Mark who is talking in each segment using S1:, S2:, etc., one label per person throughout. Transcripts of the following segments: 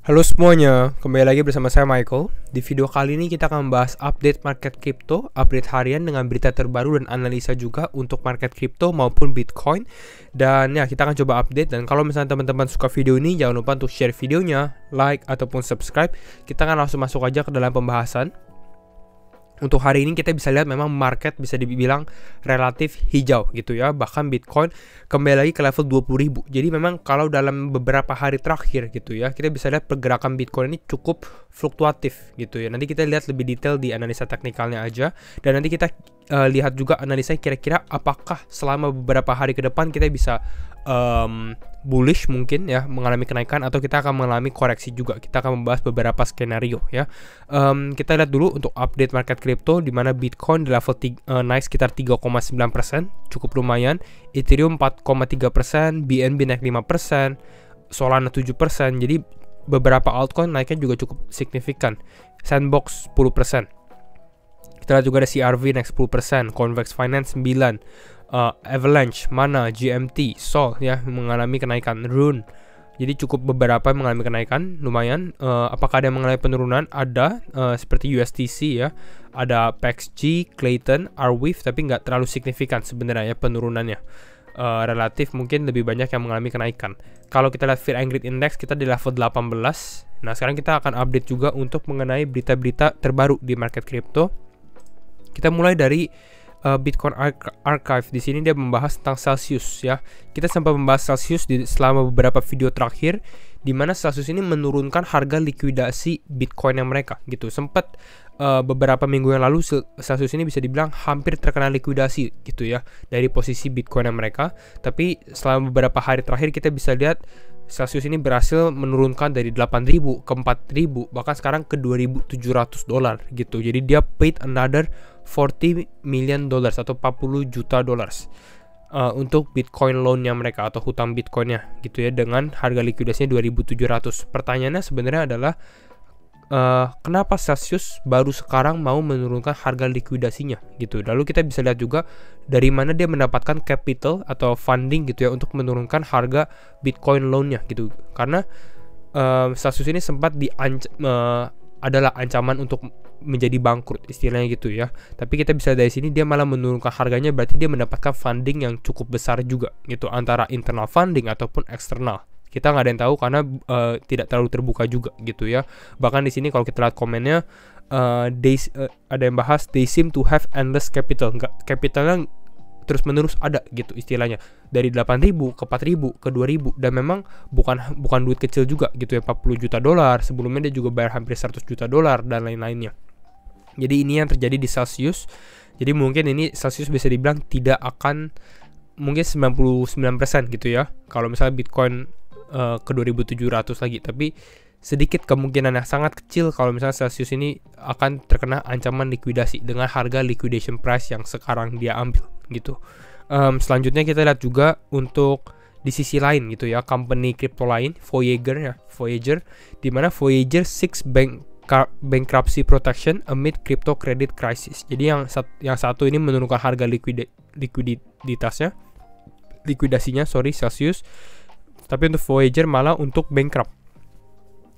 S1: Halo semuanya, kembali lagi bersama saya Michael. Di video kali ini kita akan membahas update market crypto, update harian dengan berita terbaru dan analisa juga untuk market crypto maupun Bitcoin. Dan ya, kita akan coba update. Dan kalau misalnya teman-teman suka video ini, jangan lupa untuk share videonya, like, ataupun subscribe. Kita akan langsung masuk aja ke dalam pembahasan. Untuk hari ini kita bisa lihat memang market bisa dibilang relatif hijau gitu ya. Bahkan Bitcoin kembali lagi ke level 20.000. Jadi memang kalau dalam beberapa hari terakhir gitu ya, kita bisa lihat pergerakan Bitcoin ini cukup fluktuatif gitu ya. Nanti kita lihat lebih detail di analisa teknikalnya aja. Dan nanti kita lihat juga analisa kira-kira apakah selama beberapa hari ke depan kita bisa bullish mungkin ya, mengalami kenaikan, atau kita akan mengalami koreksi juga. Kita akan membahas beberapa skenario ya. Kita lihat dulu untuk update market crypto, di mana Bitcoin di level naik sekitar 3,9%, cukup lumayan. Ethereum 4,3%, BNB naik 5%, Solana 7%. Jadi beberapa altcoin naiknya juga cukup signifikan. Sandbox 10%. Kita lihat juga ada CRV naik 10%, Convex Finance 9%, Avalanche, Mana, GMT, Sol ya mengalami kenaikan, Rune. Jadi cukup beberapa yang mengalami kenaikan, lumayan. Apakah ada yang mengalami penurunan? Ada, seperti USTC ya, ada PXG, Clayton, Arweave, tapi nggak terlalu signifikan sebenarnya ya penurunannya. Relatif mungkin lebih banyak yang mengalami kenaikan. Kalau kita lihat Fear and Greed Index, kita di level 18. Nah sekarang kita akan update juga untuk mengenai berita-berita terbaru di market crypto. Kita mulai dari Bitcoin Archive. Di sini dia membahas tentang Celsius ya. Kita sempat membahas Celsius selama beberapa video terakhir, di mana Celsius ini menurunkan harga likuidasi Bitcoin yang mereka gitu. Sempat beberapa minggu yang lalu Celsius ini bisa dibilang hampir terkena likuidasi gitu ya dari posisi Bitcoin yang mereka. Tapi selama beberapa hari terakhir kita bisa lihat Celsius ini berhasil menurunkan dari 8.000 ke 4.000, bahkan sekarang ke $2.700 gitu. Jadi dia paid another $40 million atau 40 juta dollars untuk Bitcoin loan-nya mereka atau hutang Bitcoin-nya gitu ya, dengan harga likuidasinya 2.700. Pertanyaannya sebenarnya adalah kenapa Celsius baru sekarang mau menurunkan harga likuidasinya gitu. Lalu kita bisa lihat juga dari mana dia mendapatkan capital atau funding gitu ya untuk menurunkan harga Bitcoin loan-nya gitu. Karena Celsius ini sempat adalah ancaman untuk menjadi bangkrut istilahnya gitu ya. Tapi kita bisa dari sini dia malah menurunkan harganya, berarti dia mendapatkan funding yang cukup besar juga gitu, antara internal funding ataupun eksternal. Kita nggak ada yang tahu karena tidak terlalu terbuka juga gitu ya. Bahkan di sini kalau kita lihat komennya, ada yang bahas they seem to have endless capital. Capitalnya terus menerus ada gitu istilahnya, dari 8.000 ke 4.000 ke 2.000, dan memang bukan duit kecil juga gitu ya. 40 juta dolar, sebelumnya dia juga bayar hampir 100 juta dolar dan lain-lainnya. Jadi ini yang terjadi di Celsius. Jadi mungkin ini Celsius bisa dibilang tidak akan, mungkin 99% gitu ya, kalau misalnya Bitcoin ke 2.700 lagi. Tapi sedikit kemungkinan yang sangat kecil kalau misalnya Celsius ini akan terkena ancaman likuidasi dengan harga liquidation price yang sekarang dia ambil gitu. Selanjutnya kita lihat juga untuk di sisi lain gitu ya, company crypto lain, Voyager, di mana Voyager seeks bankruptcy protection amid crypto credit crisis. Jadi yang satu ini menurunkan harga likuidasinya Celsius, tapi untuk Voyager malah untuk bankrupt.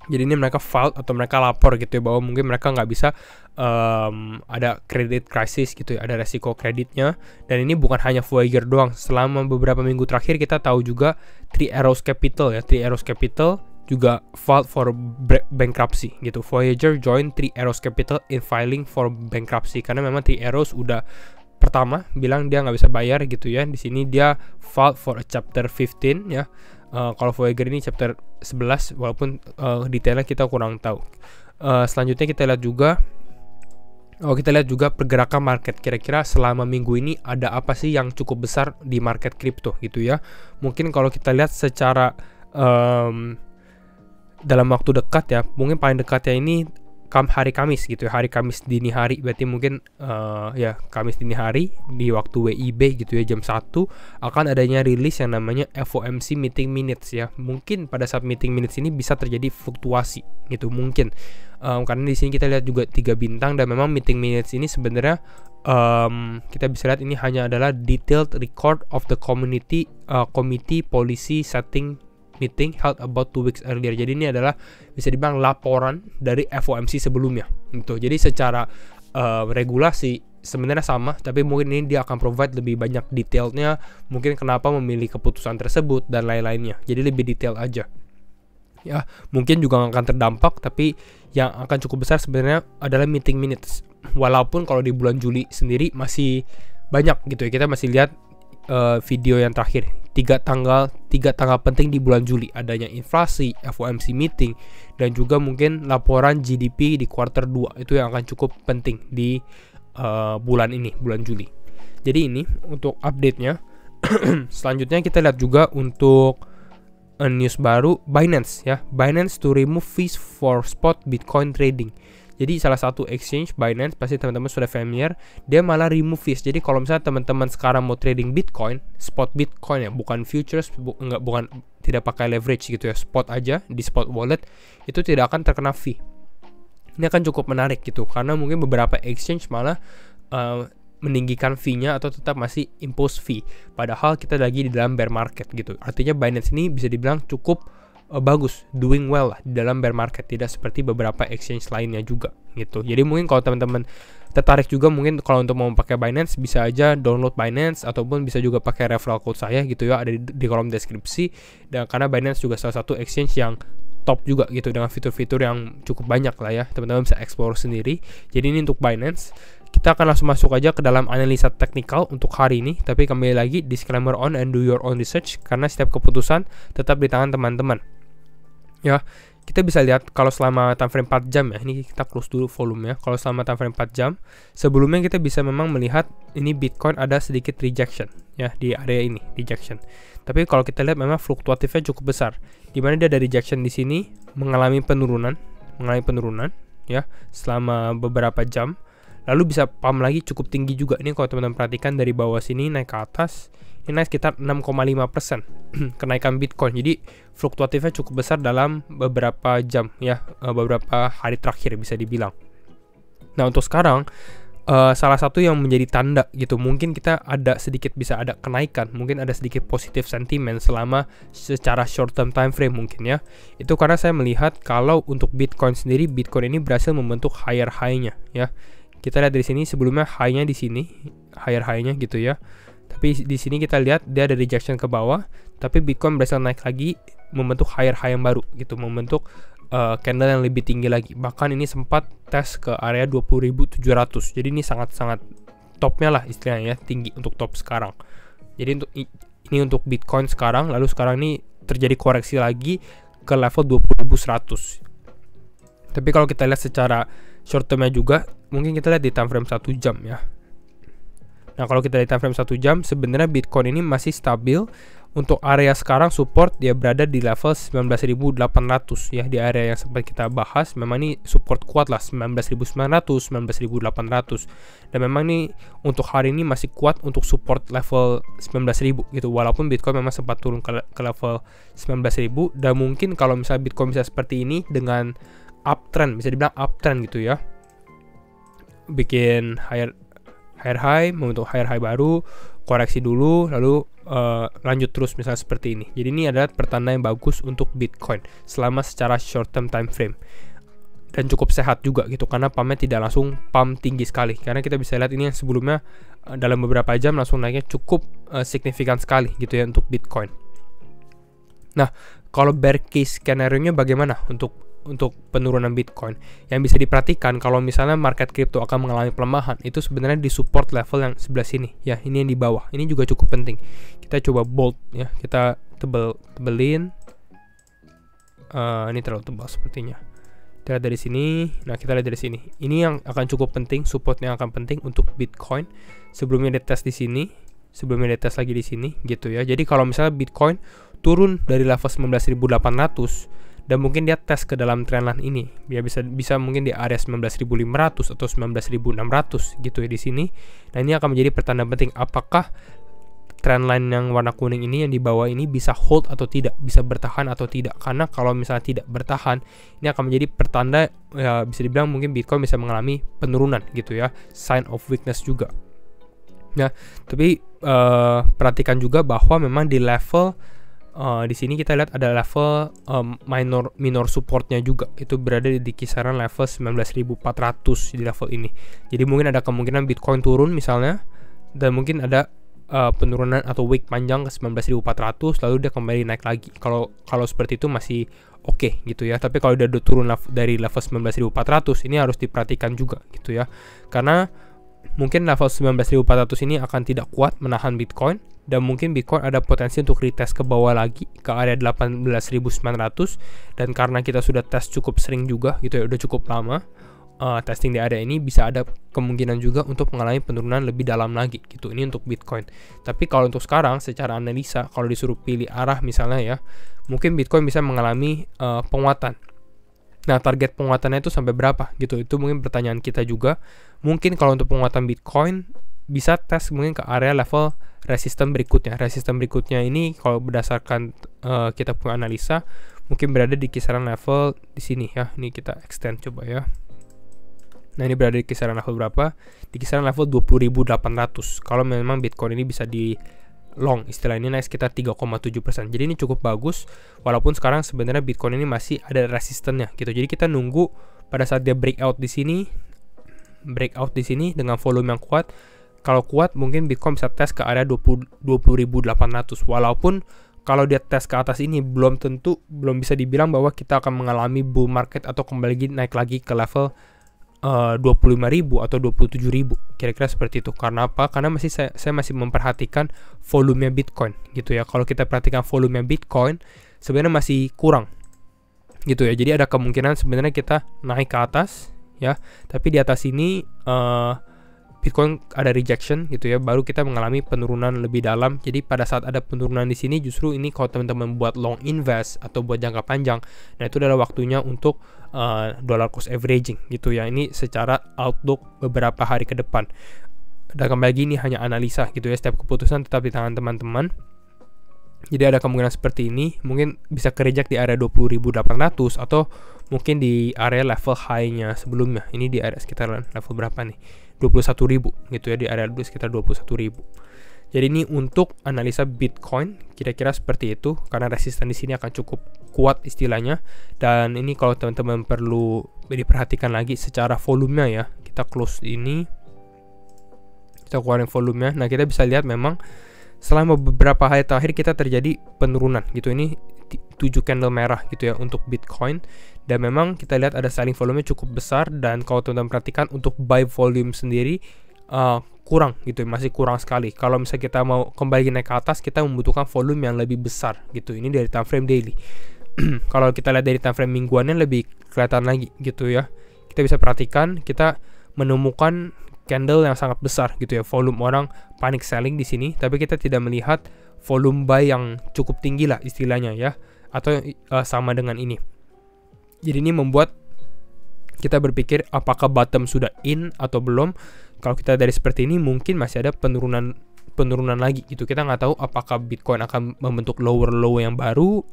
S1: Jadi ini mereka filed atau mereka lapor gitu ya, bahwa mungkin mereka nggak bisa, ada credit crisis gitu ya, ada resiko kreditnya. Dan ini bukan hanya Voyager doang. Selama beberapa minggu terakhir kita tahu juga Three Arrows Capital juga filed for bankruptcy gitu. Voyager join Three Arrows Capital in filing for bankruptcy karena memang Three Arrows udah pertama bilang dia nggak bisa bayar gitu ya. Di sini dia filed for a chapter 15 ya. Kalau Voyager ini chapter 11, walaupun detailnya kita kurang tahu. Selanjutnya kita lihat juga pergerakan market. Kira-kira selama minggu ini ada apa sih yang cukup besar di market crypto gitu ya. Mungkin kalau kita lihat secara dalam waktu dekat ya, mungkin paling dekatnya ini hari Kamis gitu ya, hari Kamis dini hari, berarti mungkin ya Kamis dini hari di waktu WIB gitu ya, jam 1 akan adanya rilis yang namanya FOMC meeting minutes ya. Mungkin pada saat meeting minutes ini bisa terjadi fluktuasi gitu mungkin, karena di sini kita lihat juga 3 bintang, dan memang meeting minutes ini sebenarnya kita bisa lihat ini hanya adalah detailed record of the committee policy setting meeting held about 2 weeks earlier. Jadi ini adalah bisa dibilang laporan dari FOMC sebelumnya gitu. Jadi secara regulasi sebenarnya sama, tapi mungkin ini dia akan provide lebih banyak detailnya, mungkin kenapa memilih keputusan tersebut dan lain-lainnya. Jadi lebih detail aja. Ya, mungkin juga akan terdampak, tapi yang akan cukup besar sebenarnya adalah meeting minutes. Walaupun kalau di bulan Juli sendiri masih banyak gitu ya, kita masih lihat video yang terakhir 3 tanggal penting di bulan Juli, adanya inflasi, FOMC meeting, dan juga mungkin laporan GDP di kuartal 2 itu yang akan cukup penting di bulan ini, bulan Juli. Jadi ini untuk update-nya. Selanjutnya kita lihat juga untuk news baru Binance ya. Binance to remove fees for spot Bitcoin trading. Jadi salah satu exchange Binance, pasti teman-teman sudah familiar, dia malah remove fees. Jadi kalau misalnya teman-teman sekarang mau trading Bitcoin, spot Bitcoin ya, bukan futures, bukan tidak pakai leverage gitu ya, spot aja di spot wallet, itu tidak akan terkena fee. Ini akan cukup menarik gitu, karena mungkin beberapa exchange malah meninggikan fee-nya atau tetap masih impose fee. Padahal kita lagi di dalam bear market gitu. Artinya Binance ini bisa dibilang cukup bagus, doing well lah di dalam bear market, tidak seperti beberapa exchange lainnya juga gitu. Jadi mungkin kalau teman-teman tertarik juga, mungkin kalau untuk mau pakai Binance bisa aja download Binance, ataupun bisa juga pakai referral code saya gitu ya, ada di kolom deskripsi. Dan karena Binance juga salah satu exchange yang top juga gitu, dengan fitur-fitur yang cukup banyak lah ya, teman-teman bisa explore sendiri. Jadi ini untuk Binance. Kita akan langsung masuk aja ke dalam analisa teknikal untuk hari ini. Tapi kembali lagi, disclaimer on and do your own research, karena setiap keputusan tetap di tangan teman-teman. Ya, kita bisa lihat kalau selama time frame 4 jam ya, ini kita close dulu volume ya. Kalau selama time frame 4 jam, sebelumnya kita bisa memang melihat ini Bitcoin ada sedikit rejection ya di area ini, rejection. Tapi kalau kita lihat memang fluktuatifnya cukup besar. Di mana dia ada rejection di sini, mengalami penurunan ya selama beberapa jam. Lalu bisa pump lagi cukup tinggi juga. Ini kalau teman-teman perhatikan dari bawah sini naik ke atas, ini naik sekitar 6,5% kenaikan Bitcoin. Jadi fluktuatifnya cukup besar dalam beberapa jam ya, beberapa hari terakhir bisa dibilang. Nah untuk sekarang salah satu yang menjadi tanda gitu, mungkin kita bisa ada kenaikan, mungkin ada sedikit positif sentimen selama secara short term time frame mungkin ya. Itu karena saya melihat kalau untuk Bitcoin sendiri, Bitcoin ini berhasil membentuk higher high-nya ya. Kita lihat dari sini, sebelumnya high-nya di sini, higher high-nya gitu ya. Tapi di sini kita lihat dia ada rejection ke bawah, tapi Bitcoin berhasil naik lagi, membentuk higher high yang baru gitu, membentuk candle yang lebih tinggi lagi. Bahkan ini sempat tes ke area 20.700. Jadi ini sangat-sangat topnya lah istilahnya ya, tinggi untuk top sekarang. Jadi untuk Bitcoin sekarang, lalu sekarang ini terjadi koreksi lagi ke level 20.100. Tapi kalau kita lihat secara short termnya juga, mungkin kita lihat di time frame 1 jam ya. Nah kalau kita lihat time frame 1 jam, sebenarnya Bitcoin ini masih stabil. Untuk area sekarang support dia berada di level 19.800 ya, di area yang sempat kita bahas. Memang ini support kuat lah, 19.900, 19.800. Dan memang ini untuk hari ini masih kuat untuk support level 19.000 gitu. Walaupun Bitcoin memang sempat turun ke level 19.000. Dan mungkin kalau misalnya Bitcoin bisa seperti ini dengan uptrend, bisa dibilang uptrend gitu ya, bikin higher high, membentuk higher high baru, koreksi dulu, lalu lanjut terus misalnya seperti ini. Jadi ini adalah pertanda yang bagus untuk Bitcoin selama secara short term time frame, dan cukup sehat juga gitu, karena pumpnya tidak langsung pump tinggi sekali. Karena kita bisa lihat ini yang sebelumnya dalam beberapa jam langsung naiknya cukup signifikan sekali gitu ya untuk Bitcoin. Nah kalau bear case skenario-nya bagaimana untuk penurunan Bitcoin? Yang bisa diperhatikan kalau misalnya market crypto akan mengalami pelemahan, itu sebenarnya di support level yang sebelah sini ya, ini yang di bawah. Ini juga cukup penting. Kita coba bold ya, kita tebelin. Ini terlalu tebal sepertinya. Kita lihat dari sini. Nah kita lihat dari sini. Ini yang akan cukup penting, supportnya akan penting untuk Bitcoin. Sebelumnya dites di sini, sebelumnya dites lagi di sini gitu ya. Jadi kalau misalnya Bitcoin turun dari level 19.800 dan mungkin dia tes ke dalam trendline ini, ya bisa mungkin di area 19.500 atau 19.600 gitu ya di sini. Nah ini akan menjadi pertanda penting, apakah trendline yang warna kuning ini yang di bawah ini bisa hold atau tidak, bisa bertahan atau tidak. Karena kalau misalnya tidak bertahan, ini akan menjadi pertanda ya, bisa dibilang mungkin Bitcoin bisa mengalami penurunan gitu ya, sign of weakness juga. Nah tapi perhatikan juga bahwa memang di level di sini kita lihat ada level minor supportnya juga, itu berada di kisaran level 19.400 di level ini. Jadi mungkin ada kemungkinan Bitcoin turun misalnya, dan mungkin ada penurunan atau wick panjang ke 19.400 lalu dia kembali naik lagi. Kalau seperti itu masih oke gitu ya. Tapi kalau udah turun dari level 19.400 ini harus diperhatikan juga gitu ya. Karena mungkin level 19.400 ini akan tidak kuat menahan Bitcoin, dan mungkin Bitcoin ada potensi untuk retest ke bawah lagi ke area 18.900, dan karena kita sudah tes cukup sering juga gitu ya, udah cukup lama testing di area ini, bisa ada kemungkinan juga untuk mengalami penurunan lebih dalam lagi gitu. Ini untuk Bitcoin. Tapi kalau untuk sekarang secara analisa, kalau disuruh pilih arah misalnya ya, mungkin Bitcoin bisa mengalami penguatan. Nah, target penguatannya itu sampai berapa gitu? Itu mungkin pertanyaan kita juga. Mungkin kalau untuk penguatan Bitcoin bisa tes mungkin ke area level resisten berikutnya. Resisten berikutnya ini kalau berdasarkan kita punya analisa mungkin berada di kisaran level di sini ya. Ini kita extend coba ya. Nah, ini berada di kisaran level berapa? Di kisaran level 20.800. Kalau memang Bitcoin ini bisa di long, istilah ini naik sekitar 3,7%. Jadi ini cukup bagus, walaupun sekarang sebenarnya Bitcoin ini masih ada resistennya gitu. Jadi kita nunggu pada saat dia breakout di sini dengan volume yang kuat. Kalau kuat mungkin Bitcoin bisa tes ke area 20.800. Walaupun kalau dia tes ke atas ini belum bisa dibilang bahwa kita akan mengalami bull market atau kembali naik lagi ke level 25.000 atau 27.000, kira-kira seperti itu. Karena apa? Karena saya masih memperhatikan volumenya Bitcoin gitu ya. Kalau kita perhatikan volumenya Bitcoin sebenarnya masih kurang gitu ya. Jadi ada kemungkinan sebenarnya kita naik ke atas ya, tapi di atas ini Bitcoin ada rejection gitu ya, baru kita mengalami penurunan lebih dalam. Jadi pada saat ada penurunan di sini, justru ini kalau teman-teman buat long invest atau buat jangka panjang, nah itu adalah waktunya untuk dollar cost averaging gitu ya. Ini secara outlook beberapa hari ke depan. Dan kembali lagi ini hanya analisa gitu ya, setiap keputusan tetap di tangan teman-teman. Jadi ada kemungkinan seperti ini, mungkin bisa kereject di area 20.800 atau mungkin di area level high-nya sebelumnya. Ini di area sekitar level berapa nih? 21.000 gitu ya, di area sekitar 21.000. Jadi ini untuk analisa Bitcoin kira-kira seperti itu, karena resisten di sini akan cukup kuat istilahnya. Dan ini kalau teman-teman perlu diperhatikan lagi secara volumenya ya. Kita close ini, kita keluarin volumenya. Nah, kita bisa lihat memang selama beberapa hari terakhir kita terjadi penurunan gitu. Ini 7 candle merah gitu ya untuk Bitcoin, dan memang kita lihat ada selling volume cukup besar. Dan kalau teman-teman perhatikan untuk buy volume sendiri kurang gitu, masih kurang sekali. Kalau misalnya kita mau kembali naik ke atas, kita membutuhkan volume yang lebih besar gitu. Ini dari time frame daily. Kalau kita lihat dari time frame mingguannya lebih kelihatan lagi gitu ya. Kita bisa perhatikan, kita menemukan candle yang sangat besar gitu ya, volume orang panic selling di sini, tapi kita tidak melihat volume buy yang cukup tinggi lah istilahnya ya, atau sama dengan ini. Jadi ini membuat kita berpikir apakah bottom sudah in atau belum. Kalau kita dari seperti ini mungkin masih ada penurunan lagi gitu. Kita nggak tahu apakah Bitcoin akan membentuk lower low yang baru,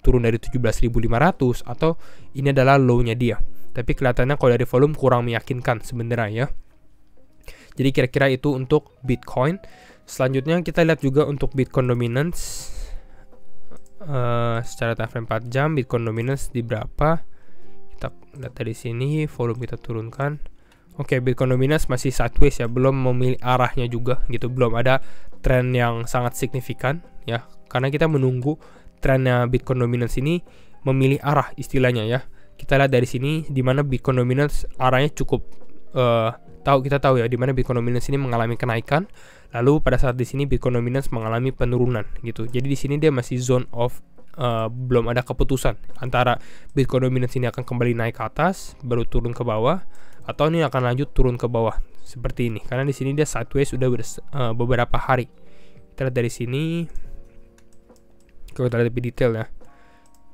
S1: turun dari 17.500, atau ini adalah low-nya dia. Tapi kelihatannya kalau dari volume kurang meyakinkan sebenarnya ya. Jadi kira-kira itu untuk Bitcoin. Selanjutnya kita lihat juga untuk Bitcoin dominance. Secara time frame 4 jam Bitcoin dominance di berapa? Kita lihat dari sini, volume kita turunkan. Oke, Bitcoin dominance masih sideways ya, belum memilih arahnya juga gitu, belum ada tren yang sangat signifikan ya, karena kita menunggu trennya Bitcoin dominance ini memilih arah istilahnya ya. Kita lihat dari sini di mana Bitcoin dominance arahnya cukup kita tahu ya di mana Bitcoin dominance ini mengalami kenaikan, lalu pada saat di sini Bitcoin dominance mengalami penurunan gitu. Jadi di sini dia masih zone of belum ada keputusan antara Bitcoin dominance ini akan kembali naik ke atas baru turun ke bawah, atau ini akan lanjut turun ke bawah seperti ini. Karena di sini dia sideways sudah beberapa hari. Kita lihat dari sini, kalau kita lihat lebih detail ya,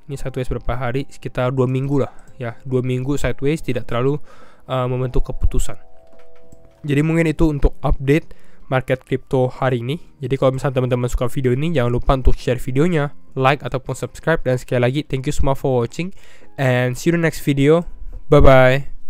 S1: ini sideways berapa hari, sekitar 2 minggu lah ya, 2 minggu sideways, tidak terlalu membentuk keputusan. Jadi mungkin itu untuk update market crypto hari ini. Jadi kalau misalnya teman-teman suka video ini, jangan lupa untuk share videonya, like ataupun subscribe. Dan sekali lagi thank you semua for watching, and see you in the next video. Bye bye.